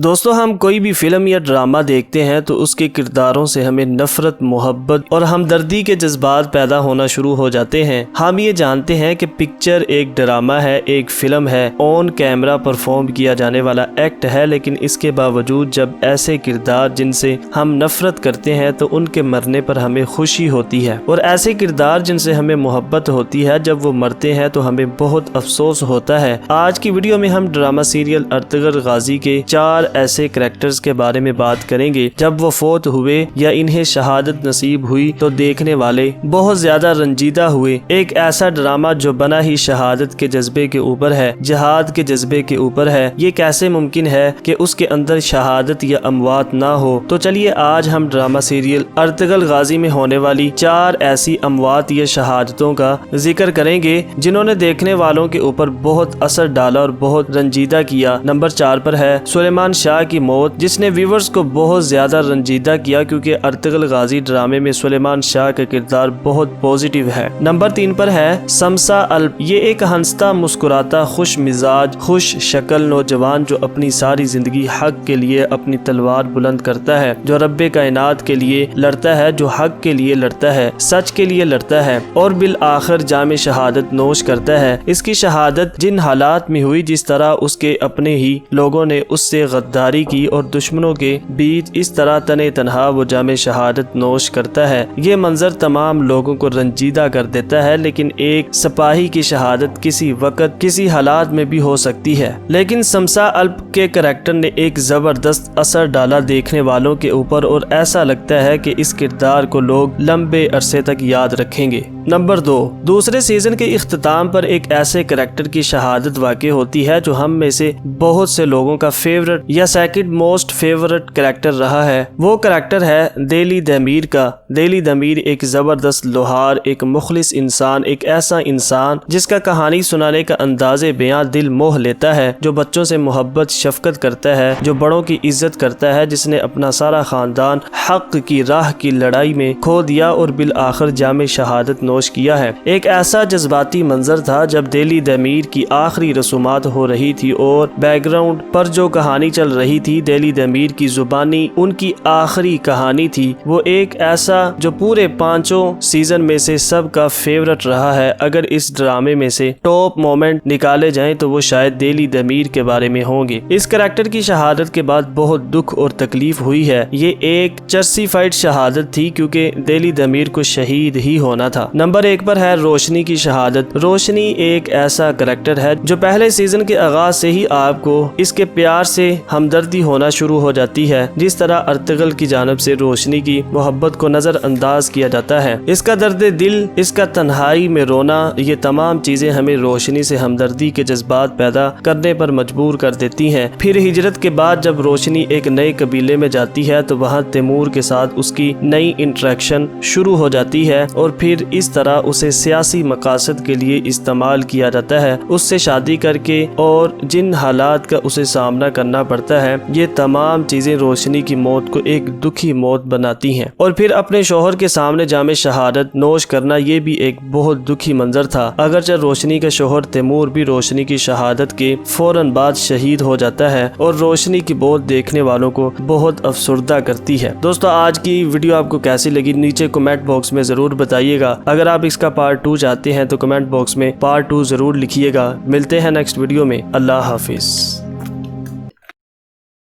دوستو ہم کوئی بھی فلم یا ڈرامہ دیکھتے ہیں تو اس کے کرداروں سے ہمیں نفرت، محبت اور ہمدردی کے جذبات پیدا ہونا شروع ہو جاتے ہیں۔ ہم یہ جانتے ہیں کہ پکچر ایک ڈرامہ ہے، ایک فلم ہے، آن کیمرہ پرفارم کیا جانے والا ایکٹ ہے، لیکن اس کے باوجود جب ایسے کردار جن سے ہم نفرت کرتے ہیں تو ان کے مرنے پر ہمیں خوشی ہوتی ہے، اور ایسے کردار جن سے ہمیں محبت ہوتی ہے جب وہ مرتے ہیں تو ہمیں بہت افسوس ہوتا ہے۔ آج کی ویڈیو میں ہم ڈرامہ سیریل ارطغرل غازی کے 4 ایسے کریکٹرز کے بارے میں بات کریں گے جب وہ فوت ہوئے یا انہیں شہادت نصیب ہوئی تو دیکھنے والے بہت زیادہ رنجیدہ ہوئے۔ ایک ایسا ڈرامہ جو بنا ہی شہادت کے جذبے کے اوپر ہے، جہاد کے جذبے کے اوپر ہے، یہ کیسے ممکن ہے کہ اس کے اندر شہادت یا اموات نہ ہو؟ تو چلیے آج ہم ڈرامہ سیریل ارطغرل غازی میں ہونے والی 4 ایسی اموات یا شہادتوں کا ذکر کریں گے جنہوں نے دیکھنے والوں کے اوپر بہت اثر ڈالا اور بہت رنجیدہ کیا۔ نمبر 4 پر ہے سلیمان شاہ کی موت، جس نے ویورز کو بہت زیادہ رنجیدہ کیا کیونکہ ارطغرل غازی ڈرامے میں سلیمان شاہ کا کردار بہت پوزیٹیو ہے۔ نمبر 3 پر ہے سمسا الپ، یہ ایک ہنستا مسکراتا خوش مزاج خوش شکل نوجوان جو اپنی ساری زندگی حق کے لیے اپنی تلوار بلند کرتا ہے، جو رب کائنات کے لیے لڑتا ہے، جو حق کے لیے لڑتا ہے، سچ کے لیے لڑتا ہے اور بالآخر جام شہادت نوش کرتا ہے۔ اس کی شہادت جن حالات میں ہوئی، جس طرح اس کے اپنے ہی لوگوں نے اس سے غداری کی اور دشمنوں کے بیچ اس طرح تنے تنہا وہ جام شہادت نوش کرتا ہے، یہ منظر تمام لوگوں کو رنجیدہ کر دیتا ہے۔ لیکن ایک سپاہی کی شہادت کسی وقت کسی حالات میں بھی ہو سکتی ہے، لیکن سمسا الپ کے کریکٹر نے ایک زبردست اثر ڈالا دیکھنے والوں کے اوپر، اور ایسا لگتا ہے کہ اس کردار کو لوگ لمبے عرصے تک یاد رکھیں گے۔ نمبر 2، دوسرے سیزن کے اختتام پر ایک ایسے کریکٹر کی شہادت واقع ہوتی ہے جو ہم میں سے بہت سے لوگوں کا فیورٹ یا سیکنڈ موسٹ فیورٹ کریکٹر رہا ہے۔ وہ کریکٹر ہے دہلی دمیر کا۔ دہلی دمیر ایک زبردست لوہار، ایک مخلص انسان، ایک ایسا انسان جس کا کہانی سنانے کا انداز بیاں دل موہ لیتا ہے، جو بچوں سے محبت شفقت کرتا ہے، جو بڑوں کی عزت کرتا ہے، جس نے اپنا سارا خاندان حق کی راہ کی لڑائی میں کھو دیا اور بالآخر جام شہادت نوش کیا ہے۔ ایک ایسا جذباتی منظر تھا جب دہلی دمیر کی آخری رسومات ہو رہی تھی اور بیک گراؤنڈ پر جو کہانی چل رہی تھی دہلی دمیر کی زبانی ان کی آخری کہانی تھی۔ وہ ایک ایسا جو پورے 5 سیزن میں سے سب کا فیورٹ رہا ہے۔ اگر اس ڈرامے میں سے ٹاپ مومنٹ نکالے جائیں تو وہ شاید دہلی دمیر کے بارے میں ہوں گے۔ اس کریکٹر کی شہادت کے بعد بہت دکھ اور تکلیف ہوئی ہے۔ یہ ایک جسٹیفائڈ شہادت تھی کیونکہ دہلی دمیر کو شہید ہی ہونا تھا۔ نمبر 1 پر ہے روشنی کی شہادت۔ روشنی ایک ایسا کریکٹر ہے جو پہلے سیزن کے آغاز سے ہی آپ کو اس کے پیار سے ہمدردی ہونا شروع ہو جاتی ہے، جس طرح ارطغرل کی جانب سے روشنی کی محبت کو نظر انداز کیا جاتا ہے۔ اس کا درد دل، اس کا تنہائی میں رونا، یہ تمام چیزیں ہمیں روشنی سے ہمدردی کے جذبات پیدا کرنے پر مجبور کر دیتی ہیں۔ پھر ہجرت کے بعد جب روشنی ایک نئے قبیلے میں جاتی ہے تو وہاں تیمور کے ساتھ اس کی نئی انٹریکشن شروع ہو جاتی ہے اور پھر اس طرح اسے سیاسی مقاصد کے لیے استعمال کیا جاتا ہے، اس سے شادی کر کے، اور جن حالات کا اسے سامنا کرنا پڑتا ہے، یہ تمام چیزیں روشنی کی موت کو ایک دکھی موت بناتی ہیں۔ اور پھر اپنے شوہر کے سامنے جام شہادت نوش کرنا، یہ بھی ایک بہت دکھی منظر تھا، اگرچہ روشنی کا شوہر تیمور بھی روشنی کی شہادت کے فوراً بعد شہید ہو جاتا ہے اور روشنی کی موت دیکھنے والوں کو بہت افسردہ کرتی ہے۔ دوستو آج کی ویڈیو آپ کو کیسی لگی نیچے کمنٹ باکس میں ضرور بتائیے گا۔ اگر آپ اس کا پارٹ 2 چاہتے ہیں تو کمنٹ باکس میں پارٹ 2 ضرور لکھیے گا۔ ملتے ہیں نیکسٹ ویڈیو میں۔ اللہ حافظ۔